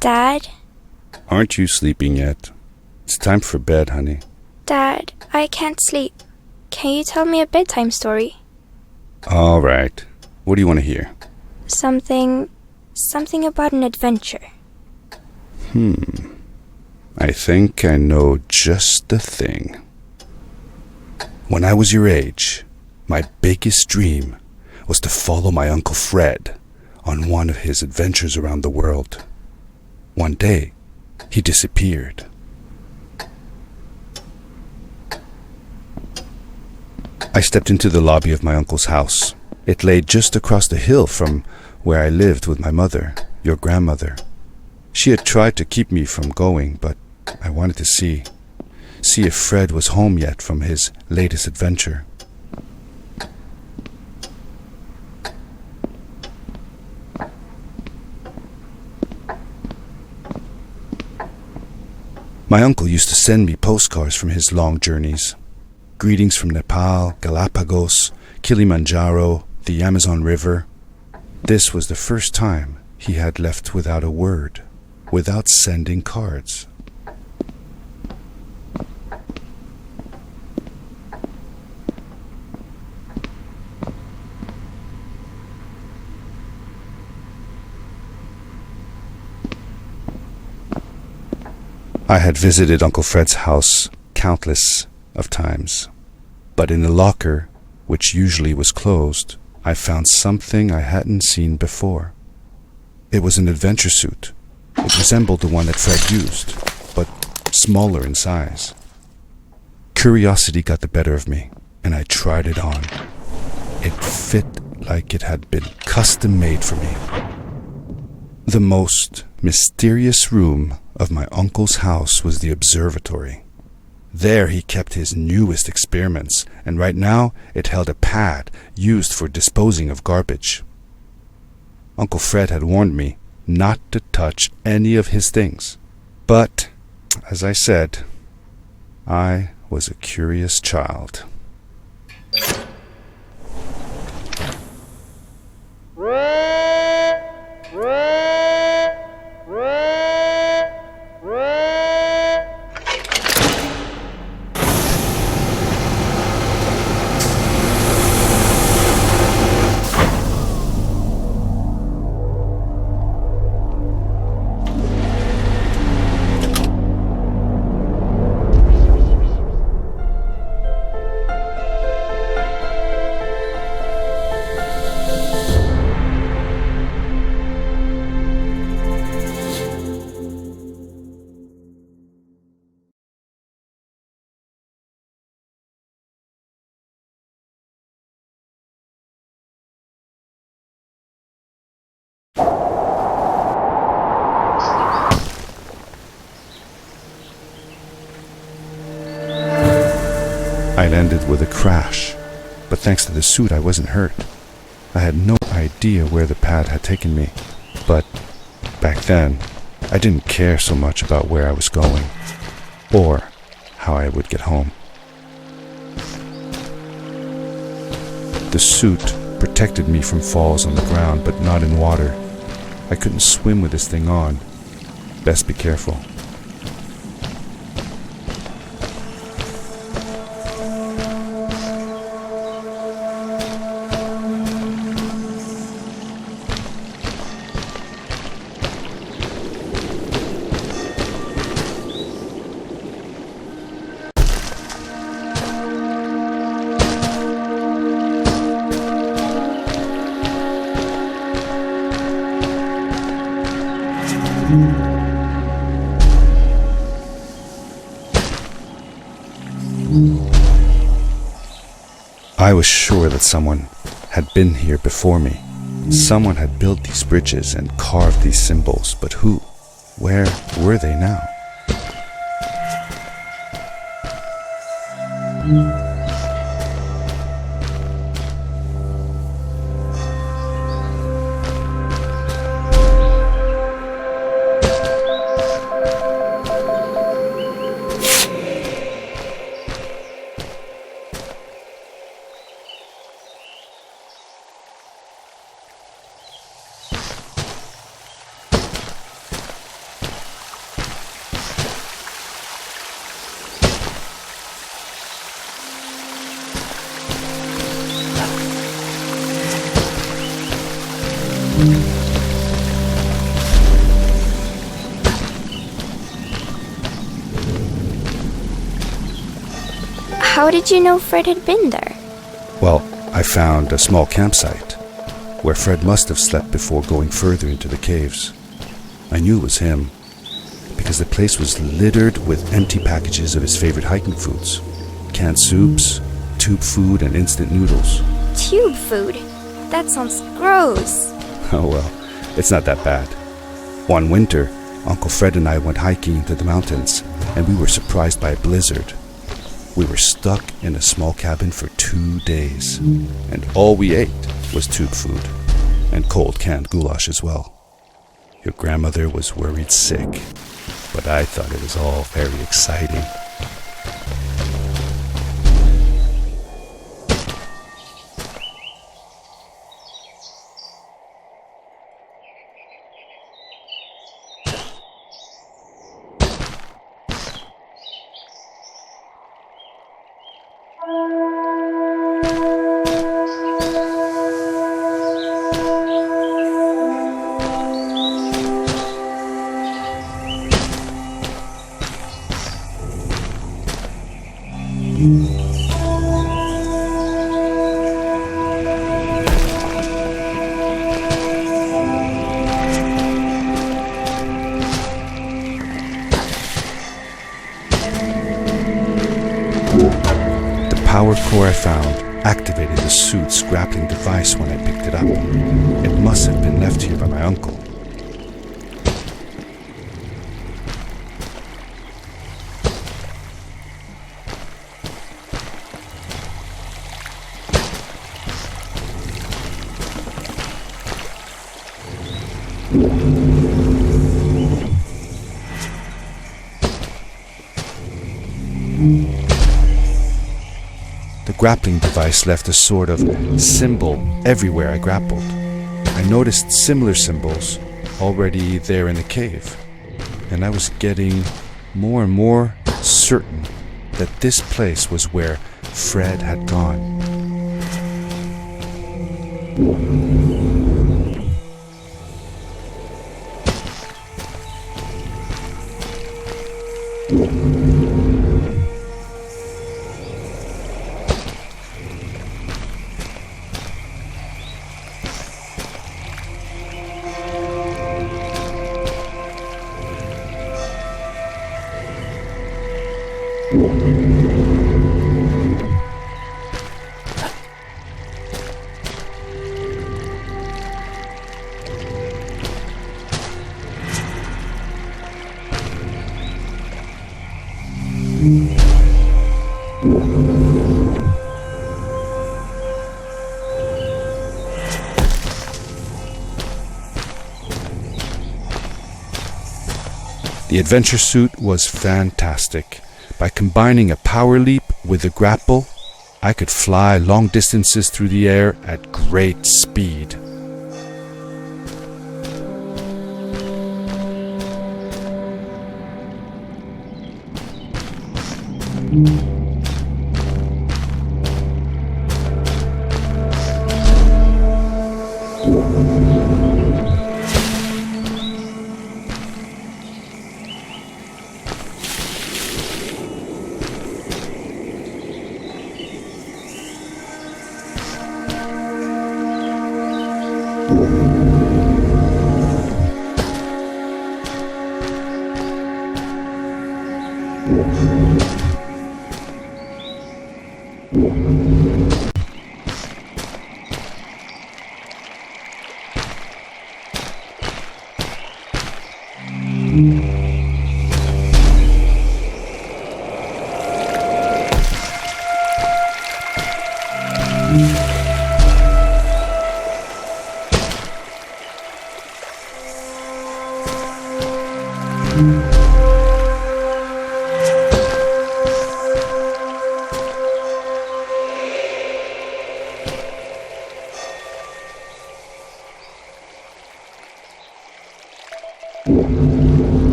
Dad? Aren't you sleeping yet? It's time for bed, honey. Dad, I can't sleep. Can you tell me a bedtime story? All right. What do you want to hear? Something about an adventure. I think I know just the thing. When I was your age, my biggest dream was to follow my Uncle Fred on one of his adventures around the world. One day, he disappeared. I stepped into the lobby of my uncle's house. It lay just across the hill from where I lived with my mother, your grandmother. She had tried to keep me from going, but I wanted to see if Fred was home yet from his latest adventure. My uncle used to send me postcards from his long journeys. Greetings from Nepal, Galapagos, Kilimanjaro, the Amazon River. This was the first time he had left without a word, without sending cards. I had visited Uncle Fred's house countless of times, but in the locker, which usually was closed, I found something I hadn't seen before. It was an adventure suit. It resembled the one that Fred used, but smaller in size. Curiosity got the better of me, and I tried it on. It fit like it had been custom made for me. The most mysterious room of my uncle's house was the observatory. There he kept his newest experiments, and right now it held a pad used for disposing of garbage. Uncle Fred had warned me not to touch any of his things. But, as I said, I was a curious child. I landed with a crash, but thanks to the suit I wasn't hurt. I had no idea where the pad had taken me, but back then I didn't care so much about where I was going, or how I would get home. The suit protected me from falls on the ground, but not in water. I couldn't swim with this thing on. Best be careful. I was sure that someone had been here before me. Someone had built these bridges and carved these symbols, but who? Where were they now? How did you know Fred had been there? Well, I found a small campsite where Fred must have slept before going further into the caves. I knew it was him because the place was littered with empty packages of his favorite hiking foods. Canned soups, tube food, and instant noodles. Tube food? That sounds gross. Oh well, it's not that bad. One winter, Uncle Fred and I went hiking into the mountains, and we were surprised by a blizzard. We were stuck in a small cabin for 2 days, and all we ate was tube food, and cold canned goulash as well. Your grandmother was worried sick, but I thought it was all very exciting. The power core I found activated the suit's grappling device when I picked it up. It must have been left here by my uncle. The grappling device left a sort of symbol everywhere I grappled. I noticed similar symbols already there in the cave, and I was getting more and more certain that this place was where Fred had gone. The adventure suit was fantastic. By combining a power leap with a grapple, I could fly long distances through the air at great speed.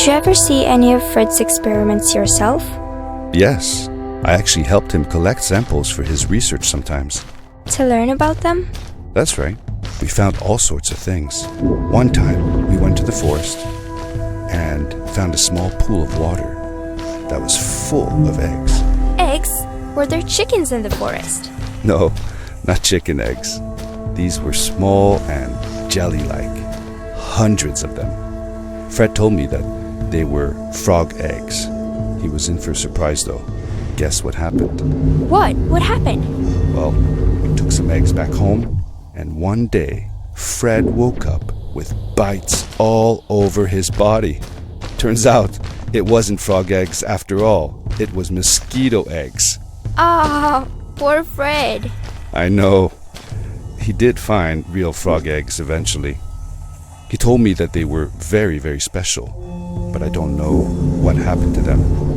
Did you ever see any of Fred's experiments yourself? Yes, I actually helped him collect samples for his research sometimes. To learn about them? That's right. We found all sorts of things. One time, we went to the forest and found a small pool of water that was full of eggs. Eggs? Were there chickens in the forest? No, not chicken eggs. These were small and jelly-like. Hundreds of them. Fred told me that they were frog eggs. He was in for a surprise though. Guess what happened? What? What happened? Well, we took some eggs back home, and one day, Fred woke up with bites all over his body. Turns out, it wasn't frog eggs after all. It was mosquito eggs. Ah, poor Fred. I know. He did find real frog eggs eventually. He told me that they were very, very special, but I don't know what happened to them.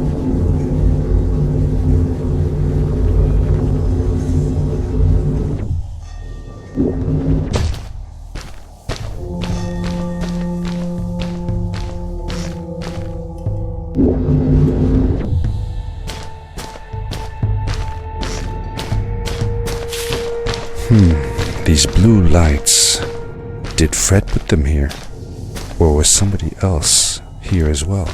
These blue lights, did Fred put them here? Or was somebody else here as well?